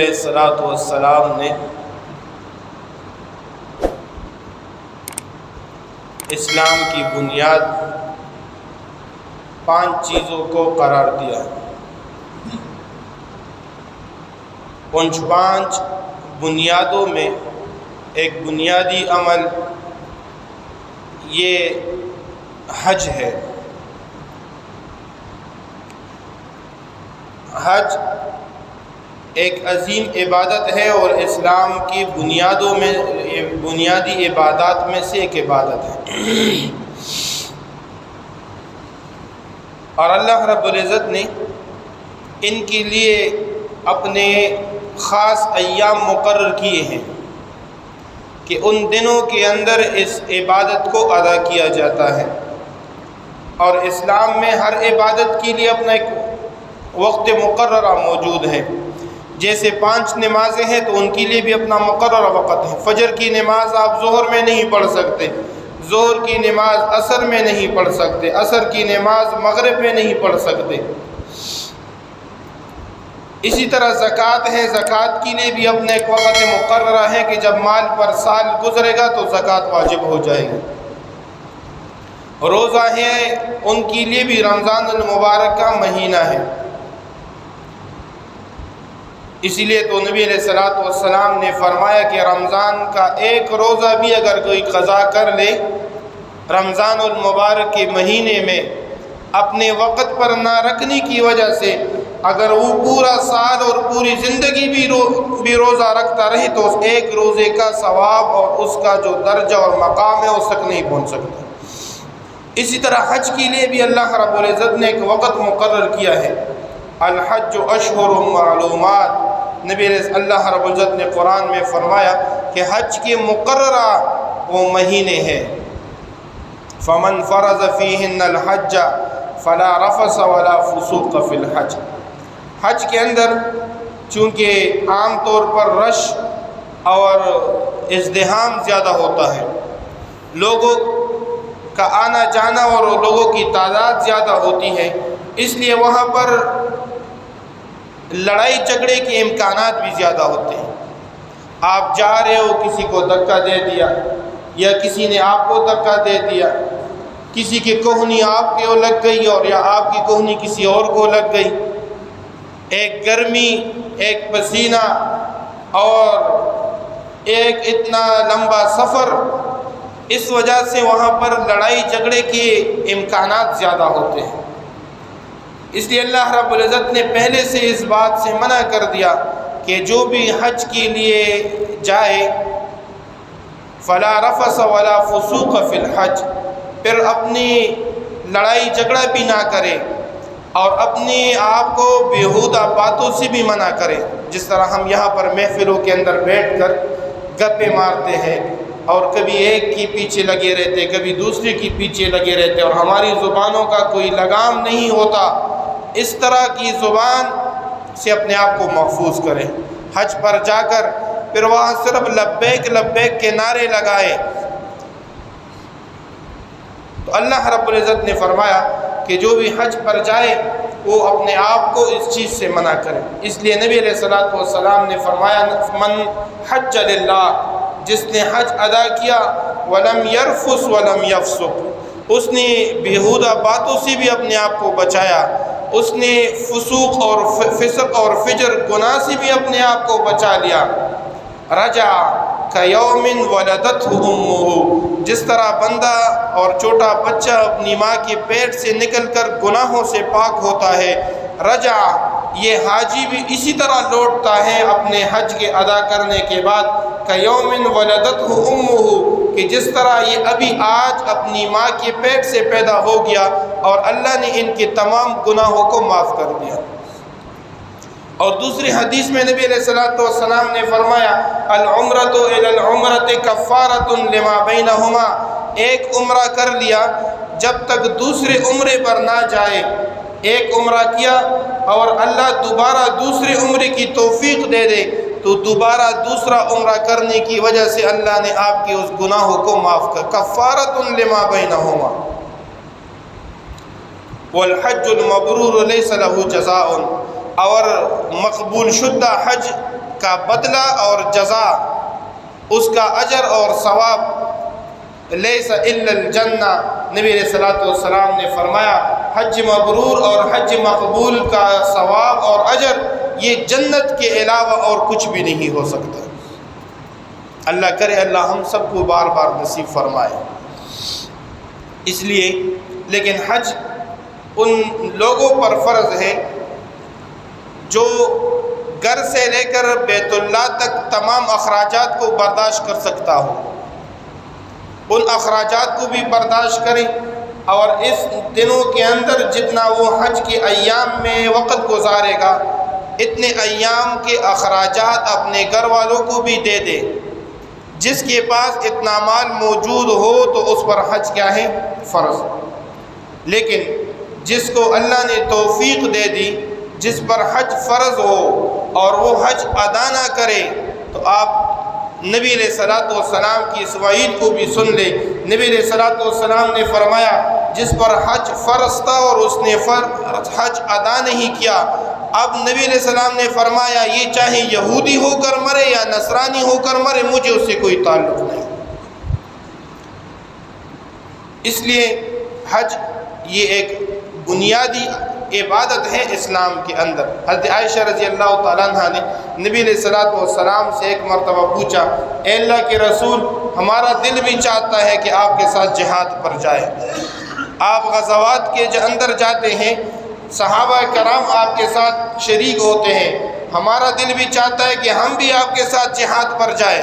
الصلاۃ والسلام نے اسلام کی بنیاد 5 چیزوں کو قرار دیا ہے۔ ان 5 بنیادوں میں ایک بنیادی عمل یہ حج ہے۔ حج ایک عظیم عبادت ہے اور اسلام کی بنیادوں میں بنیادی عبادات میں سے ایک عبادت ہے، اور اللہ رب العزت نے ان کے لیے اپنے خاص ایام مقرر کیے ہیں کہ ان دنوں کے اندر اس عبادت کو ادا کیا جاتا ہے، اور اسلام میں ہر عبادت کے لیے اپنا ایک وقت مقررہ موجود ہے۔ جیسے 5 نمازیں ہیں تو ان کے لیے بھی اپنا مقررہ وقت ہے۔ فجر کی نماز آپ ظہر میں نہیں پڑھ سکتے، ظہر کی نماز عصر میں نہیں پڑھ سکتے، عصر کی نماز مغرب میں نہیں پڑھ سکتے۔ اسی طرح زکوٰۃ ہے، زکوٰۃ کے لیے بھی اپنے ایک وقت مقررہ ہے کہ جب مال پر سال گزرے گا تو زکوٰۃ واجب ہو جائے گی۔ روزہ ہے، ان کے لیے بھی رمضان المبارک کا مہینہ ہے۔ اسی لیے تو نبی علیہ الصلوۃ والسلام نے فرمایا کہ رمضان کا ایک روزہ بھی اگر کوئی قضا کر لے رمضان المبارک کے مہینے میں اپنے وقت پر نہ رکھنے کی وجہ سے، اگر وہ پورا سال اور پوری زندگی بھی روزہ رکھتا رہے تو اس ایک روزے کا ثواب اور اس کا جو درجہ اور مقام ہے اس تک نہیں پہنچ سکتا۔ اسی طرح حج کے لیے بھی اللہ رب العزت نے ایک وقت مقرر کیا ہے۔ الحج اشہر معلومات، نبی اللہ رب العزت نے قرآن میں فرمایا کہ حج کے مقررہ وہ مہینے ہیں۔ فمن فرض فیہن الحج فلا رفث ولا فسوق فی الحج۔ حج کے اندر چونکہ عام طور پر رش اور ازدحام زیادہ ہوتا ہے، لوگوں کا آنا جانا اور لوگوں کی تعداد زیادہ ہوتی ہے، اس لیے وہاں پر لڑائی جھگڑے کے امکانات بھی زیادہ ہوتے ہیں۔ آپ جا رہے ہو، کسی کو دھکا دے دیا یا کسی نے آپ کو دھکا دے دیا، کسی کی کوہنی آپ کو لگ گئی اور یا آپ کی کوہنی کسی اور کو لگ گئی، ایک گرمی، ایک پسینہ اور ایک اتنا لمبا سفر، اس وجہ سے وہاں پر لڑائی جھگڑے کے امکانات زیادہ ہوتے ہیں۔ اس لیے اللہ رب العزت نے پہلے سے اس بات سے منع کر دیا کہ جو بھی حج کے لیے جائے فلا رفث ولا فسوق فی الحج، پھر اپنی لڑائی جھگڑا بھی نہ کرے اور اپنے آپ کو بیہودہ باتوں سے بھی منع کرے۔ جس طرح ہم یہاں پر محفلوں کے اندر بیٹھ کر گپے مارتے ہیں اور کبھی ایک کی پیچھے لگے رہتے، کبھی دوسرے کی پیچھے لگے رہتے اور ہماری زبانوں کا کوئی لگام نہیں ہوتا، اس طرح کی زبان سے اپنے آپ کو محفوظ کریں۔ حج پر جا کر پھر وہاں صرف لبیک لبیک کے نعرے لگائے تو اللہ رب العزت نے فرمایا کہ جو بھی حج پر جائے وہ اپنے آپ کو اس چیز سے منع کرے۔ اس لیے نبی علیہ الصلوۃ والسلام نے فرمایا من حج للہ، جس نے حج ادا کیا ولم یرفث ولم یفسق، اس نے بیہودہ باتوں سے بھی اپنے آپ کو بچایا، اس نے فسوق اور فسق اور فجر گناہ سے بھی اپنے آپ کو بچا لیا۔ رجع کیوم ولدتہ امہ، جس طرح بندہ اور چھوٹا بچہ اپنی ماں کے پیٹ سے نکل کر گناہوں سے پاک ہوتا ہے، رجع یہ حاجی بھی اسی طرح لوٹتا ہے اپنے حج کے ادا کرنے کے بعد، کیوم ولدتہ امہ، کہ جس طرح یہ ابھی آج اپنی ماں کے پیٹ سے پیدا ہو گیا اور اللہ نے ان کے تمام گناہوں کو معاف کر دیا۔ اور دوسری حدیث میں نبی علیہ الصلوۃ والسلام نے فرمایا العمرۃ الی العمرۃ کفارۃ لما بینہما، ایک عمرہ کر لیا جب تک دوسرے عمرے پر نہ جائے، ایک عمرہ کیا اور اللہ دوبارہ دوسرے عمرے کی توفیق دے دے تو دوبارہ دوسرا عمرہ کرنے کی وجہ سے اللہ نے آپ کے اس گناہوں کو معاف کر، کفارۃ لما بینہما۔ والحج المبرور لیس له جزاء، اور مقبول شدہ حج کا بدلہ اور جزا، اس کا اجر اور ثواب لیس الا الجنہ، نبی علیہ الصلوۃ والسلام نے فرمایا حج مبرور اور حج مقبول کا ثواب اور اجر یہ جنت کے علاوہ اور کچھ بھی نہیں ہو سکتا۔ اللہ کرے اللہ ہم سب کو بار بار نصیب فرمائے۔ اس لیے لیکن حج ان لوگوں پر فرض ہے جو گھر سے لے کر بیت اللہ تک تمام اخراجات کو برداشت کر سکتا ہو، ان اخراجات کو بھی برداشت کرے، اور اس دنوں کے اندر جتنا وہ حج کے ایام میں وقت گزارے گا اتنے ایام کے اخراجات اپنے گھر والوں کو بھی دے دے۔ جس کے پاس اتنا مال موجود ہو تو اس پر حج کیا ہے؟ فرض۔ لیکن جس کو اللہ نے توفیق دے دی، جس پر حج فرض ہو اور وہ حج ادا نہ کرے، تو آپ نبی علیہ الصلوۃ والسلام کی اس وعید کو بھی سن لے۔ نبی علیہ الصلوۃ والسلام نے فرمایا جس پر حج فرض تھا اور اس نے حج ادا نہیں کیا، اب نبی علیہ السلام نے فرمایا یہ چاہے یہودی ہو کر مرے یا نصرانی ہو کر مرے، مجھے اس سے کوئی تعلق نہیں۔ اس لیے حج یہ ایک بنیادی عبادت ہے اسلام کے اندر۔ حضرت عائشہ رضی اللہ تعالیٰ عنہ نے نبی علیہ الصلوۃ والسلام سے ایک مرتبہ پوچھا، اے اللہ کے رسول ہمارا دل بھی چاہتا ہے کہ آپ کے ساتھ جہاد پر جائے، آپ غزوات کے اندر جاتے ہیں، صحابہ کرام آپ کے ساتھ شریک ہوتے ہیں، ہمارا دل بھی چاہتا ہے کہ ہم بھی آپ کے ساتھ جہاد پر جائیں۔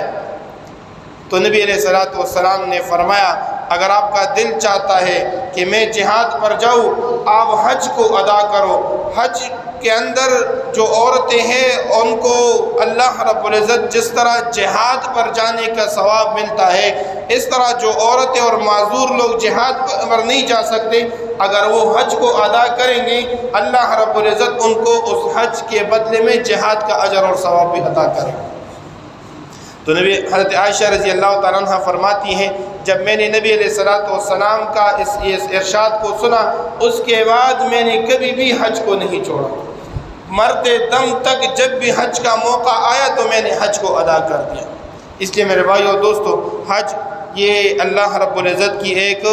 تو نبی علیہ الصلوۃ والسلام نے فرمایا اگر آپ کا دل چاہتا ہے کہ میں جہاد پر جاؤں، آپ حج کو ادا کرو۔ حج کے اندر جو عورتیں ہیں ان کو اللہ رب العزت جس طرح جہاد پر جانے کا ثواب ملتا ہے، اس طرح جو عورتیں اور معذور لوگ جہاد پر نہیں جا سکتے، اگر وہ حج کو ادا کریں گے اللہ رب العزت ان کو اس حج کے بدلے میں جہاد کا اجر اور ثواب بھی عطا کرے گا۔ تو نبی حضرت عائشہ رضی اللہ تعالیٰ عنہ فرماتی ہیں جب میں نے نبی علیہ الصلوۃ والسلام کا اس ارشاد کو سنا، اس کے بعد میں نے کبھی بھی حج کو نہیں چھوڑا، مرتے دم تک جب بھی حج کا موقع آیا تو میں نے حج کو ادا کر دیا۔ اس لیے میرے بھائیو اور دوستو، حج یہ اللہ رب العزت کی ایک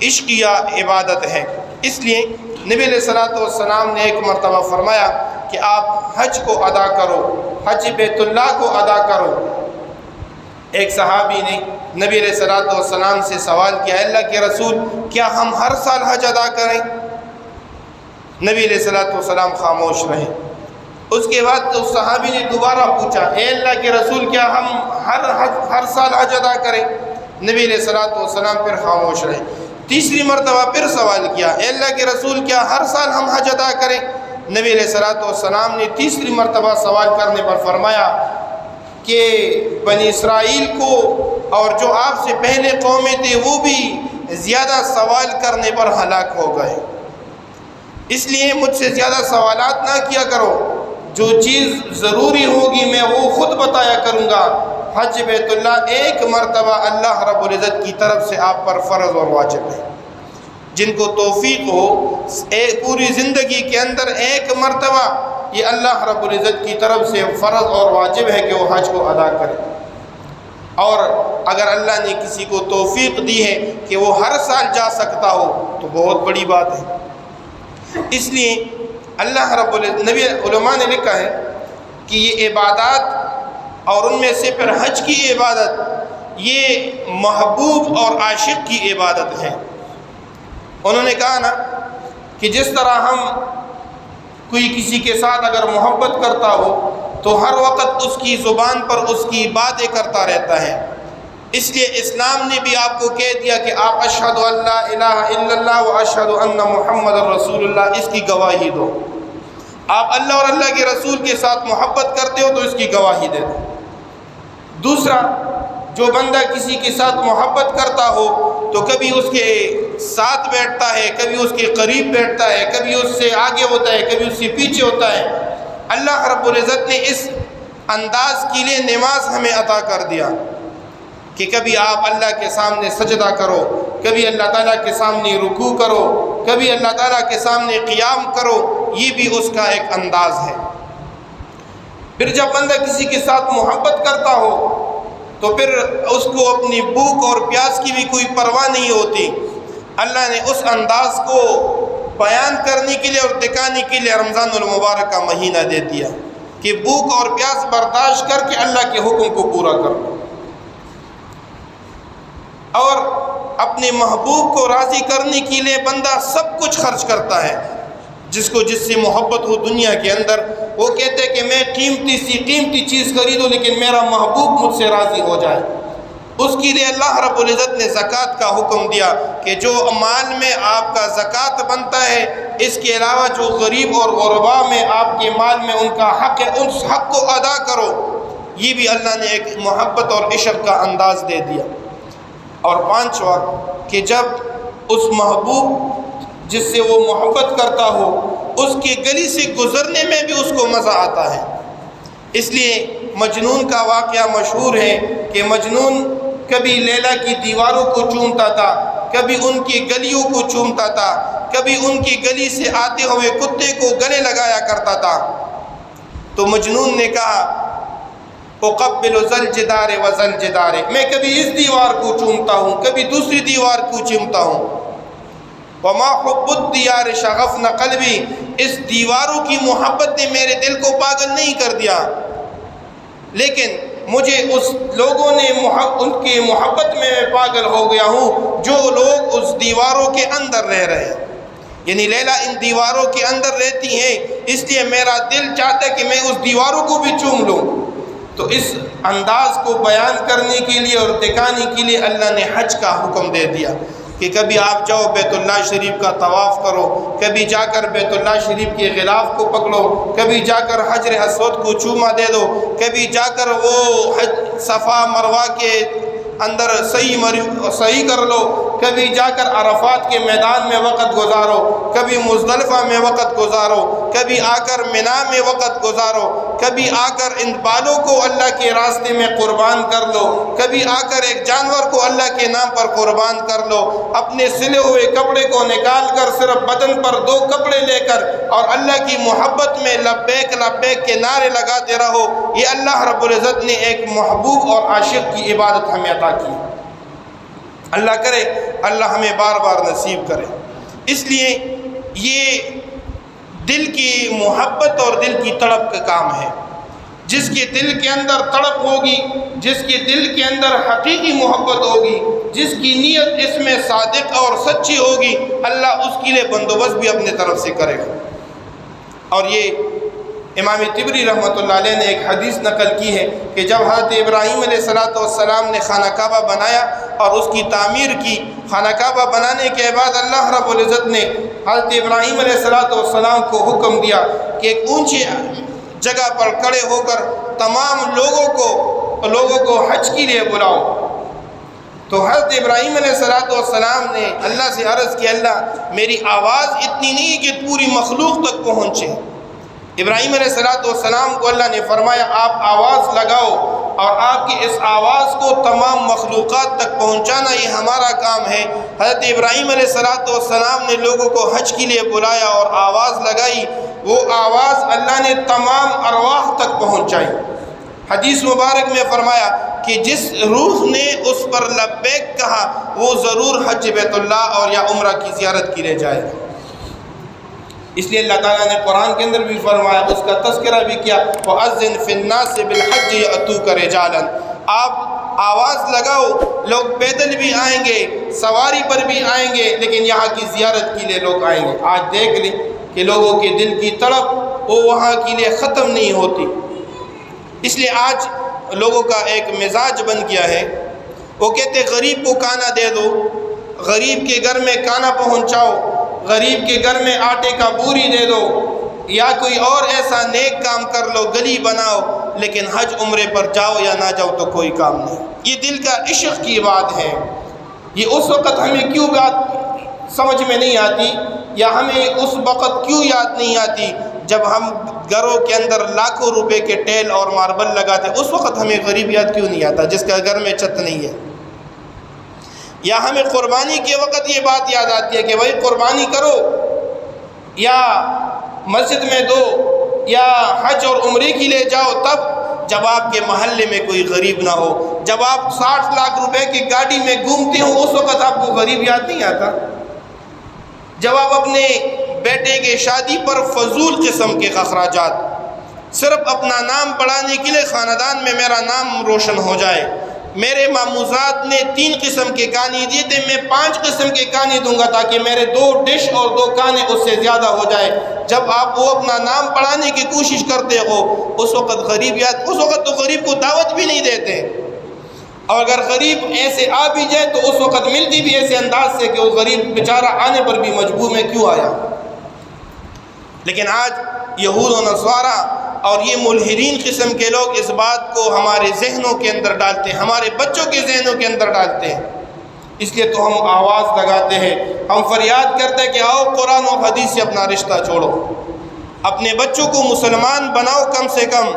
عشقیہ عبادت ہے۔ اس لیے نبی علیہ الصلوۃ والسلام نے ایک مرتبہ فرمایا کہ آپ حج کو ادا کرو، حج بیت اللہ کو ادا کرو۔ ایک صحابی نے نبی علیہ الصلوۃ والسلام سے سوال کیا، اللہ کے رسول کیا ہم ہر سال حج ادا کریں؟ نبی علیہ الصلوۃ والسلام خاموش رہے۔ اس کے بعد اس صحابی نے دوبارہ پوچھا، اے اللہ کے رسول کیا ہم ہر سال حج ادا کریں؟ نبی علیہ الصلوۃ والسلام پھر خاموش رہے۔ تیسری مرتبہ پھر سوال کیا، اے اللہ کے رسول کیا ہر سال ہم حج ادا کریں؟ نبی علیہ الصلوۃ والسلام نے تیسری مرتبہ سوال کرنے پر فرمایا کہ بنی اسرائیل کو اور جو آپ سے پہلے قومیں تھے وہ بھی زیادہ سوال کرنے پر ہلاک ہو گئے، اس لیے مجھ سے زیادہ سوالات نہ کیا کرو، جو چیز ضروری ہوگی میں وہ خود بتایا کروں گا۔ حج بیت اللہ ایک مرتبہ اللہ رب العزت کی طرف سے آپ پر فرض اور واجب ہے۔ جن کو توفیق ہو پوری زندگی کے اندر ایک مرتبہ یہ اللہ رب العزت کی طرف سے فرض اور واجب ہے کہ وہ حج کو ادا کرے، اور اگر اللہ نے کسی کو توفیق دی ہے کہ وہ ہر سال جا سکتا ہو تو بہت بڑی بات ہے۔ اس لیے اللہ رب العزت، نبی علماء نے لکھا ہے کہ یہ عبادات اور ان میں سے پھر حج کی عبادت یہ محبوب اور عاشق کی عبادت ہے۔ انہوں نے کہا نا کہ جس طرح ہم کوئی کسی کے ساتھ اگر محبت کرتا ہو تو ہر وقت اس کی زبان پر اس کی باتیں کرتا رہتا ہے، اس لیے اسلام نے بھی آپ کو کہہ دیا کہ آپ اشہد ان لا الہ الا اللہ و اشہد ان محمد رسول اللہ اس کی گواہی دو۔ آپ اللہ اور اللہ کے رسول کے ساتھ محبت کرتے ہو تو اس کی گواہی دے دو۔ دوسرا، جو بندہ کسی کے ساتھ محبت کرتا ہو تو کبھی اس کے ساتھ بیٹھتا ہے، کبھی اس کے قریب بیٹھتا ہے، کبھی اس سے آگے ہوتا ہے، کبھی اس سے پیچھے ہوتا ہے۔ اللہ رب العزت نے اس انداز کے لیے نماز ہمیں عطا کر دیا کہ کبھی آپ اللہ کے سامنے سجدہ کرو، کبھی اللہ تعالیٰ کے سامنے رکوع کرو، کبھی اللہ تعالیٰ کے سامنے قیام کرو، یہ بھی اس کا ایک انداز ہے۔ پھر جب بندہ کسی کے ساتھ محبت کرتا ہو تو پھر اس کو اپنی بھوک اور پیاس کی بھی کوئی پرواہ نہیں ہوتی۔ اللہ نے اس انداز کو بیان کرنے کے لیے اور دکھانے کے لیے رمضان المبارک کا مہینہ دے دیا کہ بھوک اور پیاس برداشت کر کے اللہ کے حکم کو پورا کرو، اور اپنے محبوب کو راضی کرنے کے لیے بندہ سب کچھ خرچ کرتا ہے۔ جس کو جس سے محبت ہو دنیا کے اندر، وہ کہتے کہ میں قیمتی چیز خریدوں لیکن میرا محبوب مجھ سے راضی ہو جائے۔ اس کے لیے اللہ رب العزت نے زکوٰۃ کا حکم دیا کہ جو مال میں آپ کا زکوٰۃ بنتا ہے، اس کے علاوہ جو غریب اور غربا میں آپ کے مال میں ان کا حق ہے، اس حق کو ادا کرو۔ یہ بھی اللہ نے ایک محبت اور عشق کا انداز دے دیا۔ اور پانچواں کہ جب اس محبوب جس سے وہ محبت کرتا ہو، اس کی گلی سے گزرنے میں بھی اس کو مزہ آتا ہے۔ اس لیے مجنون کا واقعہ مشہور ہے کہ مجنون کبھی لیلا کی دیواروں کو چومتا تھا، کبھی ان کی گلیوں کو چومتا تھا، کبھی ان کی گلی سے آتے ہوئے کتے کو گلے لگایا کرتا تھا۔ تو مجنون نے کہا اقبل ذل جدار و ذل جدار، میں کبھی اس دیوار کو چومتا ہوں، کبھی دوسری دیوار کو چومتا ہوں۔ وما حب الدیار شغفن قلبی، اس دیواروں کی محبت نے میرے دل کو پاگل نہیں کر دیا، لیکن مجھے اس لوگوں نے ان کی محبت میں پاگل ہو گیا ہوں جو لوگ اس دیواروں کے اندر رہ رہے ہیں۔ یعنی لیلا ان دیواروں کے اندر رہتی ہیں، اس لیے میرا دل چاہتا ہے کہ میں اس دیواروں کو بھی چوم لوں۔ تو اس انداز کو بیان کرنے کے لیے اور دکھانے کے لیے اللہ نے حج کا حکم دے دیا کہ کبھی آپ جاؤ بیت اللہ شریف کا طواف کرو، کبھی جا کر بیت اللہ شریف کے غلاف کو پکڑو، کبھی جا کر حجر اسود کو چوما دے دو، کبھی جا کر وہ صفا مروہ کے اندر صحیح کر لو، کبھی جا کر عرفات کے میدان میں وقت گزارو، کبھی مزدلفہ میں وقت گزارو، کبھی آ کر منا میں وقت گزارو، کبھی آ کر ان بالوں کو اللہ کے راستے میں قربان کر لو، کبھی آ کر ایک جانور کو اللہ کے نام پر قربان کر لو، اپنے سلے ہوئے کپڑے کو نکال کر صرف بدن پر 2 کپڑے لے کر اور اللہ کی محبت میں لبیک لبیک کے نعرے لگاتے رہو۔ یہ اللہ رب العزت نے ایک محبوب اور عاشق کی عبادت ہمیں عطا کی۔ اللہ کرے اللہ ہمیں بار بار نصیب کرے۔ اس لیے یہ دل کی محبت اور دل کی تڑپ کا کام ہے۔ جس کے دل کے اندر تڑپ ہوگی، جس کے دل کے اندر حقیقی محبت ہوگی، جس کی نیت اس میں صادق اور سچی ہوگی، اللہ اس کے لیے بندوبست بھی اپنے طرف سے کرے گا۔ اور یہ امام طبری رحمۃ اللہ علیہ نے ایک حدیث نقل کی ہے کہ جب حضرت ابراہیم علیہ السلام نے خانہ کعبہ بنایا اور اس کی تعمیر کی، خانہ کعبہ بنانے کے بعد اللہ رب العزت نے حضرت ابراہیم علیہ السلام کو حکم دیا کہ ایک اونچی جگہ پر کھڑے ہو کر تمام لوگوں کو حج کے لیے بلاؤ۔ تو حضرت ابراہیم علیہ السلام نے اللہ سے عرض کی، اللہ میری آواز اتنی نہیں کہ پوری مخلوق تک پہنچے۔ ابراہیم علیہ السلام کو اللہ نے فرمایا آپ آواز لگاؤ اور آپ کی اس آواز کو تمام مخلوقات تک پہنچانا یہ ہمارا کام ہے۔ حضرت ابراہیم علیہ السلام نے لوگوں کو حج کے لیے بلایا اور آواز لگائی، وہ آواز اللہ نے تمام ارواح تک پہنچائی۔ حدیث مبارک میں فرمایا کہ جس روح نے اس پر لبیک کہا وہ ضرور حج بیت اللہ اور یا عمرہ کی زیارت کے لیے جائے گا۔ اس لیے اللہ تعالیٰ نے قرآن کے اندر بھی فرمایا، اس کا تذکرہ بھی کیا، وَأَذِّن فِي النَّاسِ بِالْحَجِّ يَأْتُوكَ رِجَالًا، آپ آواز لگاؤ، لوگ پیدل بھی آئیں گے، سواری پر بھی آئیں گے، لیکن یہاں کی زیارت کے لیے لوگ آئیں گے۔ آج دیکھ لیں کہ لوگوں کے دل کی تڑپ وہ وہاں کے لیے ختم نہیں ہوتی۔ اس لیے آج لوگوں کا ایک مزاج بن گیا ہے، وہ کہتے غریب کو کھانا دے دو، غریب کے گھر میں کھانا پہنچاؤ، غریب کے گھر میں آٹے کا بوری دے دو، یا کوئی اور ایسا نیک کام کر لو، گلی بناؤ، لیکن حج عمرے پر جاؤ یا نہ جاؤ تو کوئی کام نہیں۔ یہ دل کا عشق کی بات ہے۔ یہ اس وقت ہمیں کیوں بات سمجھ میں نہیں آتی، یا ہمیں اس وقت کیوں یاد نہیں آتی جب ہم گھروں کے اندر لاکھوں روپے کے ٹیل اور ماربل لگاتے، اس وقت ہمیں غریب یاد کیوں نہیں آتا جس کا گھر میں چھت نہیں ہے؟ یا ہمیں قربانی کے وقت یہ بات یاد آتی ہے کہ بھائی قربانی کرو یا مسجد میں دو، یا حج اور عمرے کے لیے جاؤ تب جب آپ کے محلے میں کوئی غریب نہ ہو. جب آپ 60 لاکھ روپے کی گاڑی میں گھومتے ہو اس وقت آپ کو غریب یاد نہیں آتا. جب آپ اپنے بیٹے کے شادی پر فضول قسم کے اخراجات صرف اپنا نام بڑھانے کے لیے خاندان میں میرا نام روشن ہو جائے, میرے ماموزات نے 3 قسم کے کھانے دیے تھے, میں 5 قسم کے کھانے دوں گا تاکہ میرے 2 ڈش اور 2 کھانے اس سے زیادہ ہو جائے. جب آپ وہ اپنا نام بڑھانے کی کوشش کرتے ہو اس وقت غریب یاد, اس وقت تو غریب کو دعوت بھی نہیں دیتے, اور اگر غریب ایسے آ بھی جائے تو اس وقت ملتی بھی ایسے انداز سے کہ وہ غریب بیچارہ آنے پر بھی مجبور میں کیوں آیا. لیکن آج یہود و نصارہ اور یہ ملحدین قسم کے لوگ اس بات کو ہمارے ذہنوں کے اندر ڈالتے ہیں, ہمارے بچوں کے ذہنوں کے اندر ڈالتے ہیں. اس لیے تو ہم آواز لگاتے ہیں, ہم فریاد کرتے ہیں کہ آؤ قرآن و حدیث سے اپنا رشتہ چھوڑو, اپنے بچوں کو مسلمان بناؤ کم سے کم.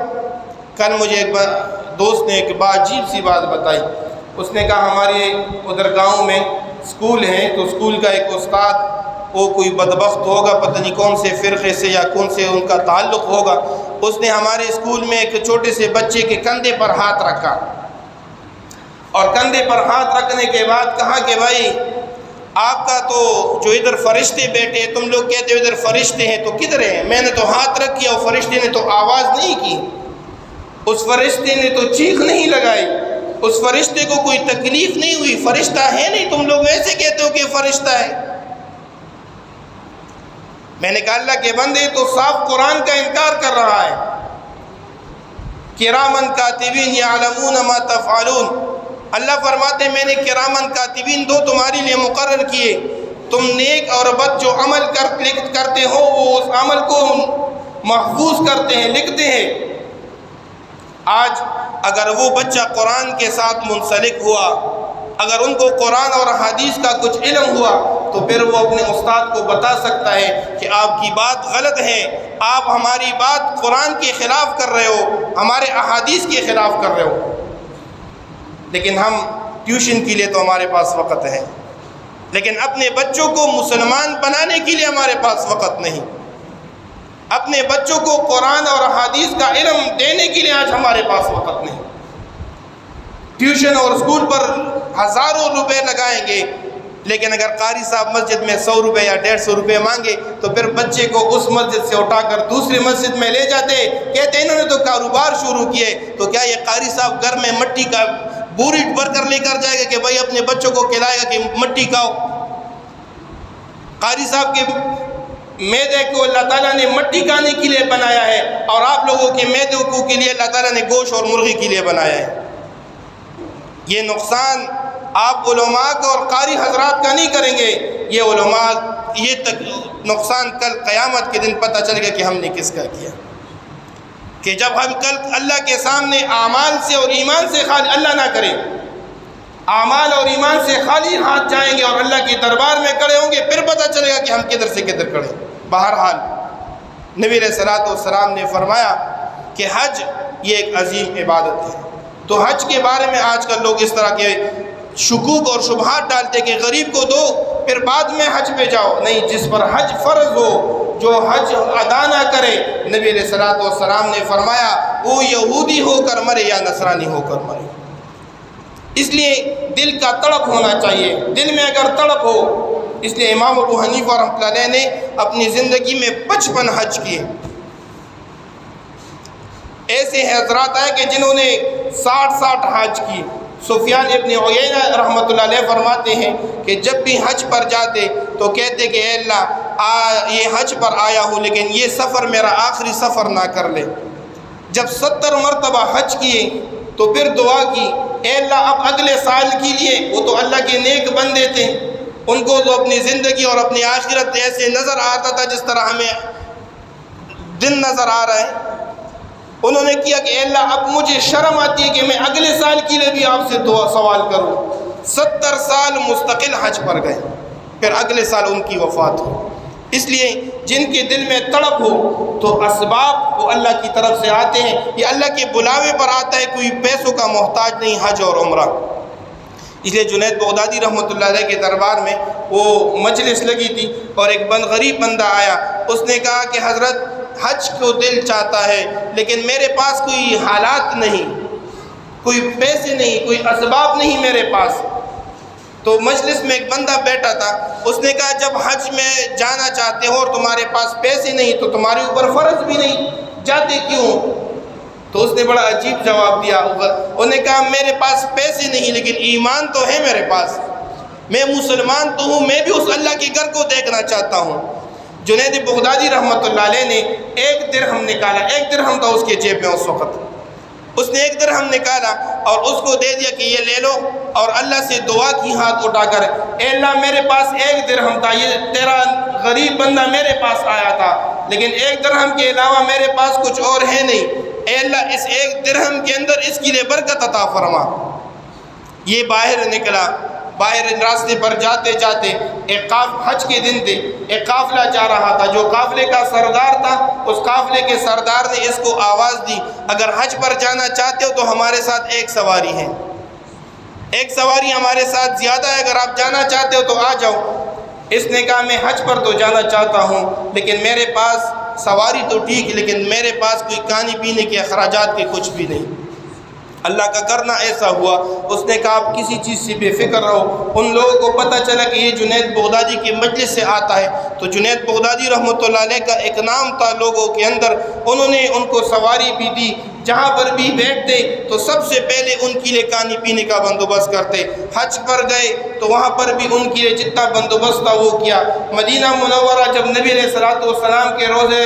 کل مجھے ایک دوست نے ایک عجیب سی بات بتائی. اس نے کہا ہمارے ادھر گاؤں میں اسکول ہے, تو اسکول کا ایک استاد وہ کوئی بدبخت ہوگا, پتہ نہیں کون سے فرقے سے یا کون سے ان کا تعلق ہوگا, اس نے ہمارے اسکول میں ایک چھوٹے سے بچے کے کندھے پر ہاتھ رکھا, اور کندھے پر ہاتھ رکھنے کے بعد کہا کہ بھائی آپ کا تو جو ادھر فرشتے بیٹھے ہیں, تم لوگ کہتے ہو ادھر فرشتے ہیں, تو کدھر ہیں؟ میں نے تو ہاتھ رکھ اور فرشتے نے تو آواز نہیں کی, اس فرشتے نے تو چیخ نہیں لگائی, اس فرشتے کو کوئی تکلیف نہیں ہوئی, فرشتہ ہے نہیں, تم لوگ ایسے کہتے ہو کہ فرشتہ ہے. میں نے کہا اللہ کے بندے تو صاف قرآن کا انکار کر رہا ہے. کرامن کاتبین یعلمون ما تفعلون, اللہ فرماتے میں نے کرامن کاتبین 2 تمہارے لیے مقرر کیے, تم نیک اور بد جو عمل کرتے ہو وہ اس عمل کو محفوظ کرتے ہیں, لکھتے ہیں. آج اگر وہ بچہ قرآن کے ساتھ منسلک ہوا, اگر ان کو قرآن اور حدیث کا کچھ علم ہوا, تو پھر وہ اپنے استاد کو بتا سکتا ہے کہ آپ کی بات غلط ہے, آپ ہماری بات قرآن کے خلاف کر رہے ہو, ہمارے احادیث کے خلاف کر رہے ہو. لیکن ہم ٹیوشن کے لیے تو ہمارے پاس وقت ہے, لیکن اپنے بچوں کو مسلمان بنانے کے لیے ہمارے پاس وقت نہیں, اپنے بچوں کو قرآن اور حدیث کا علم دینے کے لیے آج ہمارے پاس وقت نہیں. ٹیوشن اور اسکول پر ہزاروں روپے لگائیں گے, لیکن اگر قاری صاحب مسجد میں 100 روپے یا 150 روپے مانگے تو پھر بچے کو اس مسجد سے اٹھا کر دوسری مسجد میں لے جاتے, کہتے انہوں نے تو کاروبار شروع کیے. تو کیا یہ قاری صاحب گھر میں مٹی کا بوری بھر کر لے کر جائے گا کہ بھائی اپنے بچوں کو کھلائے گا کہ مٹی کھاؤ؟ قاری صاحب کے میدے کو اللہ تعالیٰ نے مٹی کھانے کے لیے بنایا ہے, اور آپ لوگوں کے میدے کو کے لیے اللہ تعالیٰ نے گوشت اور مرغی کے لیے بنایا ہے. یہ نقصان آپ علماء کا اور قاری حضرات کا نہیں کریں گے, یہ علماء یہ نقصان کل قیامت کے دن پتہ چلے گا کہ ہم نے کس کا کیا. کہ جب ہم کل اللہ کے سامنے اعمال سے اور ایمان سے خالی, اللہ نہ کرے, اعمال اور ایمان سے خالی ہاتھ جائیں گے اور اللہ کے دربار میں کھڑے ہوں گے, پھر پتہ چلے گا کہ ہم کدھر سے کدھر کھڑے. بہرحال نبی علیہ الصلوۃ والسلام نے فرمایا کہ حج یہ ایک عظیم عبادت ہے. تو حج کے بارے میں آج کل لوگ اس طرح کے شکوک اور شبہات ڈالتے کہ غریب کو دو پھر بعد میں حج پہ جاؤ. نہیں, جس پر حج فرض ہو, جو حج ادا نہ کرے, نبی علیہ الصلوۃ والسلام نے فرمایا وہ یہودی ہو کر مرے یا نصرانی ہو کر مرے. اس لیے دل کا تڑپ ہونا چاہیے, دل میں اگر تڑپ ہو. اس لیے امام ابو حنیفہ رحمۃ اللہ علیہ نے اپنی زندگی میں 55 حج کیے. ایسے حضرات آئے کہ جنہوں نے 60 حج کی. سفیان ابن عیینہ رحمۃ اللہ علیہ فرماتے ہیں کہ جب بھی حج پر جاتے تو کہتے کہ اے اللہ یہ حج پر آیا ہوں لیکن یہ سفر میرا آخری سفر نہ کر لے. جب 70 مرتبہ حج کیے تو پھر دعا کی, اے اللہ اب اگلے سال کے لیے, وہ تو اللہ کے نیک بندے تھے, ان کو تو اپنی زندگی اور اپنی آخرت ایسے نظر آتا تھا جس طرح ہمیں دن نظر آ رہا ہے. انہوں نے کیا کہ اے اللہ اب مجھے شرم آتی ہے کہ میں اگلے سال کے لیے بھی آپ سے دعا سوال کروں. 70 سال مستقل حج پر گئے, پھر اگلے سال ان کی وفات ہو. اس لیے جن کے دل میں تڑپ ہو تو اسباب وہ اللہ کی طرف سے آتے ہیں, یہ اللہ کے بلاوے پر آتا ہے, کوئی پیسوں کا محتاج نہیں حج اور عمرہ. اس لیے جنید بغدادی رحمۃ اللہ علیہ کے دربار میں وہ مجلس لگی تھی اور ایک غریب بندہ آیا. اس نے کہا کہ حضرت حج کو دل چاہتا ہے لیکن میرے پاس کوئی حالات نہیں، کوئی پیسے نہیں، کوئی اسباب نہیں میرے پاس۔ تو مجلس میں ایک بندہ بیٹھا تھا، اس نے کہا جب حج میں جانا چاہتے ہو اور تمہارے پاس پیسے نہیں تو تمہارے اوپر فرض بھی نہیں، جاتے کیوں؟ تو اس نے بڑا عجیب جواب دیا، انہوں نے کہا میرے پاس پیسے نہیں لیکن ایمان تو ہے میرے پاس، میں مسلمان تو ہوں، میں بھی اس اللہ کے گھر کو دیکھنا چاہتا ہوں۔ جنید بغدادی رحمۃ اللہ علیہ نے 1 درہم نکالا، 1 درہم تھا اس کے جیب میں اس وقت، اس نے 1 درہم نکالا اور اس کو دے دیا کہ یہ لے لو، اور اللہ سے دعا کی ہاتھ اٹھا کر، اے اللہ میرے پاس 1 درہم تھا، یہ تیرا غریب بندہ میرے پاس آیا تھا لیکن 1 درہم کے علاوہ میرے پاس کچھ اور ہے نہیں، اے اللہ اس 1 درہم کے اندر اس کے لیے برکت عطا فرما۔ یہ باہر نکلا، باہر راستے پر جاتے جاتے حج کے دن تھے، ایک قافلہ جا رہا تھا، جو قافلے کا سردار تھا اس قافلے کے سردار نے اس کو آواز دی، اگر حج پر جانا چاہتے ہو تو ہمارے ساتھ 1 سواری ہے، 1 سواری ہمارے ساتھ زیادہ ہے، اگر آپ جانا چاہتے ہو تو آ جاؤ۔ اس نے کہا میں حج پر تو جانا چاہتا ہوں لیکن میرے پاس سواری تو ٹھیک لیکن میرے پاس کوئی کھانے پینے کے اخراجات کے کچھ بھی نہیں۔ اللہ کا کرنا ایسا ہوا، اس نے کہا آپ کسی چیز سے بے فکر رہو۔ ان لوگوں کو پتہ چلا کہ یہ جنید بغدادی کے مجلس سے آتا ہے، تو جنید بغدادی رحمۃ اللہ علیہ کا ایک نام تھا لوگوں کے اندر، انہوں نے ان کو سواری بھی دی، جہاں پر بھی بیٹھتے تو سب سے پہلے ان کے لیے کھانے پینے کا بندوبست کرتے۔ حج پر گئے تو وہاں پر بھی ان کے لیے جتنا بندوبست تھا وہ کیا۔ مدینہ منورہ جب نبی علیہ الصلوۃ والسلام کے روضہ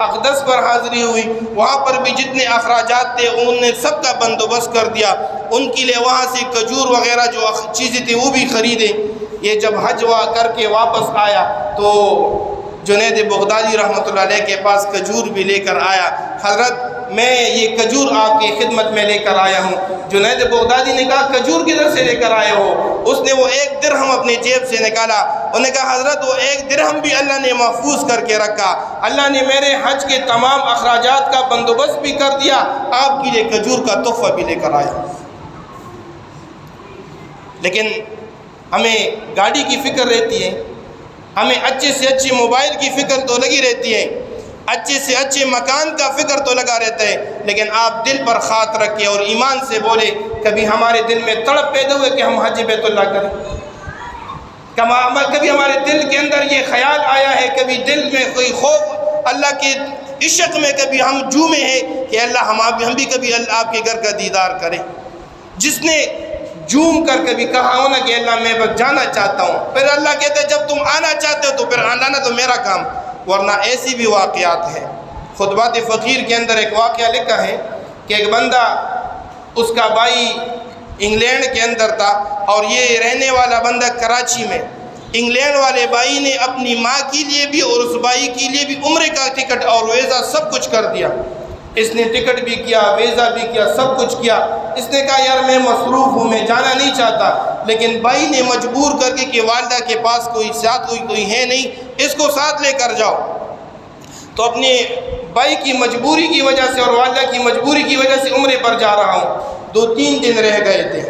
اقدس پر حاضری ہوئی، وہاں پر بھی جتنے اخراجات تھے انہوں نے سب کا بندوبست کر دیا، ان کے لیے وہاں سے کھجور وغیرہ جو چیزیں تھیں وہ بھی خریدے۔ یہ جب حج کر کے واپس آیا تو جنید بغدادی رحمۃ اللہ علیہ کے پاس کھجور بھی لے کر آیا، حضرت میں یہ کھجور آپ کی خدمت میں لے کر آیا ہوں۔ جنید بغدادی نے کہا کھجور کدھر سے لے کر آئے ہو؟ اس نے وہ 1 درہم اپنے جیب سے نکالا، انہوں نے کہا حضرت وہ 1 درہم بھی اللہ نے محفوظ کر کے رکھا، اللہ نے میرے حج کے تمام اخراجات کا بندوبست بھی کر دیا، آپ کے لیے کھجور کا تحفہ بھی لے کر آیا۔ لیکن ہمیں گاڑی کی فکر رہتی ہے، ہمیں اچھے سے اچھے موبائل کی فکر تو لگی رہتی ہے، اچھے سے اچھے مکان کا فکر تو لگا رہتا ہے، لیکن آپ دل پر ہاتھ رکھیں اور ایمان سے بولے کبھی ہمارے دل میں تڑپ پیدا ہوئے کہ ہم حج بیت اللہ کریں؟ کبھی ہمارے دل کے اندر یہ خیال آیا ہے، کبھی دل میں کوئی خوف اللہ کے عشق میں کبھی ہم جھومے ہیں کہ اللہ ہم بھی کبھی آپ کے گھر کا دیدار کریں؟ جس نے جھوم کر کبھی کہا ہو نا کہ اللہ میں بس جانا چاہتا ہوں، پھر اللہ کہتا ہے جب تم آنا چاہتے ہو تو پھر آنا تو میرا کام، ورنہ ایسی بھی واقعات ہیں۔ خطبات فقیر کے اندر ایک واقعہ لکھا ہے کہ ایک بندہ، اس کا بھائی انگلینڈ کے اندر تھا اور یہ رہنے والا بندہ کراچی میں۔ انگلینڈ والے بھائی نے اپنی ماں کے لیے بھی اور اس بھائی کے لیے بھی عمرے کا ٹکٹ اور ویزا سب کچھ کر دیا، اس نے ٹکٹ بھی کیا، ویزا بھی کیا، سب کچھ کیا۔ اس نے کہا یار میں مصروف ہوں، میں جانا نہیں چاہتا، لیکن بھائی نے مجبور کر کے کہ والدہ کے پاس کوئی ہے نہیں، اس کو ساتھ لے کر جاؤ۔ تو اپنے بھائی کی مجبوری کی وجہ سے اور والدہ کی مجبوری کی وجہ سے عمرے پر جا رہا ہوں۔ 2-3 دن رہ گئے تھے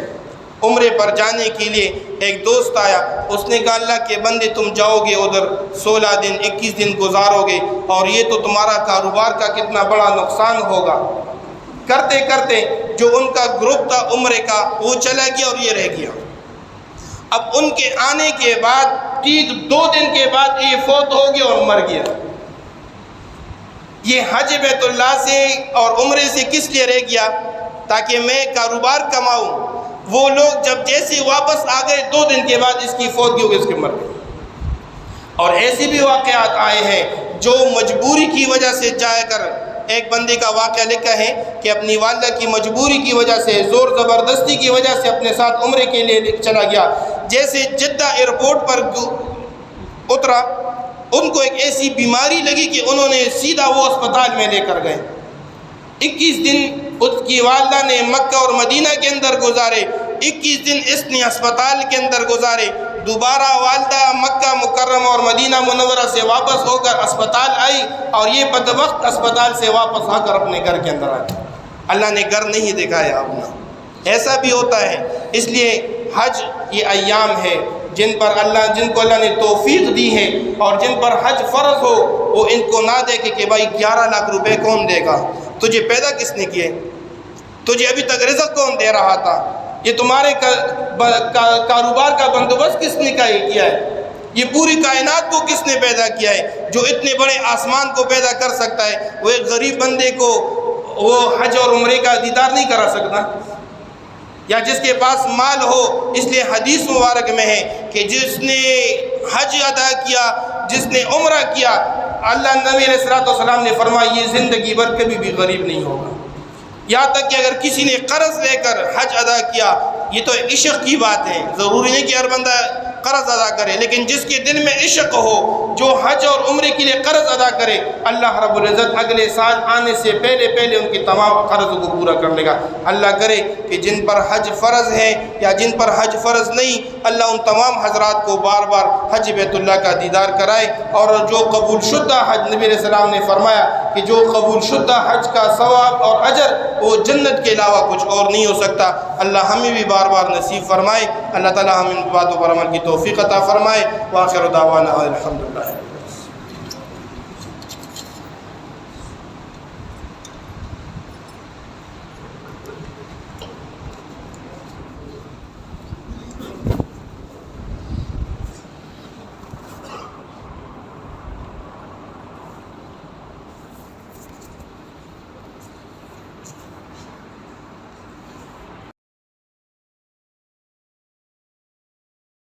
عمرے پر جانے کے لیے۔ ایک دوست آیا، اس نے کہا اللہ کے بندے تم جاؤ گے ادھر 16 دن 21 دن گزارو گے اور یہ تو تمہارا کاروبار کا کتنا بڑا نقصان ہوگا۔ کرتے کرتے جو ان کا گروپ تھا عمرے کا وہ چلا گیا اور یہ رہ گیا۔ اب ان کے آنے کے بعد ٹھیک 2 دن کے بعد یہ فوت ہو گیا اور مر گیا۔ یہ حج بیت اللہ سے اور عمرے سے کس لیے رہ گیا؟ تاکہ میں کاروبار کماؤں۔ وہ لوگ جب جیسے واپس آ گئے 2 دن کے بعد اس کی فوتگی ہو گئی، اس کے مر گئے۔ اور ایسے بھی واقعات آئے ہیں جو مجبوری کی وجہ سے جا کر، ایک بندے کا واقعہ لکھا ہے کہ اپنی والدہ کی مجبوری کی وجہ سے، زور زبردستی کی وجہ سے اپنے ساتھ عمرے کے لیے چلا گیا۔ جیسے جدہ ایئرپورٹ پر اترا، ان کو ایک ایسی بیماری لگی کہ انہوں نے سیدھا وہ اسپتال میں لے کر گئے۔ 21 دن اس کی والدہ نے مکہ اور مدینہ کے اندر گزارے، 21 دن اس نے اسپتال کے اندر گزارے۔ دوبارہ والدہ مکہ مکرمہ اور مدینہ منورہ سے واپس ہو کر اسپتال آئی اور یہ بدبخت اسپتال سے واپس آ کر اپنے گھر کے اندر آئی۔ اللہ نے گھر نہیں دکھایا اپنا۔ ایسا بھی ہوتا ہے، اس لیے حج یہ ایام ہے جن کو اللہ نے توفیق دی ہے اور جن پر حج فرض ہو، وہ ان کو نہ دیکھے کہ بھائی 11 لاکھ روپے کون دے گا، تجھے پیدا کس نے کیے، تجھے ابھی تک رزق کون دے رہا تھا، یہ تمہارے کاروبار کا بندوبست کس نے کیا ہے، یہ پوری کائنات کو کس نے پیدا کیا ہے، جو اتنے بڑے آسمان کو پیدا کر سکتا ہے، وہ ایک غریب بندے کو وہ حج اور عمرے کا دیدار نہیں کرا سکتا، یا جس کے پاس مال ہو۔ اس لیے حدیث مبارک میں ہے کہ جس نے حج ادا کیا، جس نے عمرہ کیا، اللہ نبی علیہ الصلوۃ والسلام نے فرمایا یہ زندگی بھر کبھی بھی غریب نہیں ہوگا۔ یہاں تک کہ اگر کسی نے قرض لے کر حج ادا کیا، یہ تو عشق کی بات ہے، ضروری نہیں کہ ہر بندہ قرض ادا کرے، لیکن جس کے دل میں عشق ہو، جو حج اور عمرے کے لیے قرض ادا کرے، اللہ رب العزت اگلے سال آنے سے پہلے ان کے تمام قرض کو پورا کر لے گا۔ اللہ کرے کہ جن پر حج فرض ہے یا جن پر حج فرض نہیں، اللہ ان تمام حضرات کو بار بار حج بیت اللہ کا دیدار کرائے، اور جو قبول شدہ حج، نبی علیہ السلام نے فرمایا کہ جو قبول شدہ حج کا ثواب اور اجر وہ جنت کے علاوہ کچھ اور نہیں ہو سکتا۔ اللہ ہمیں بھی بار بار نصیب فرمائے، اللہ تعالی ہم ان باتوں پر عمل کی توفیق عطا فرمائے۔ وآخر دعوانا الحمدللہ۔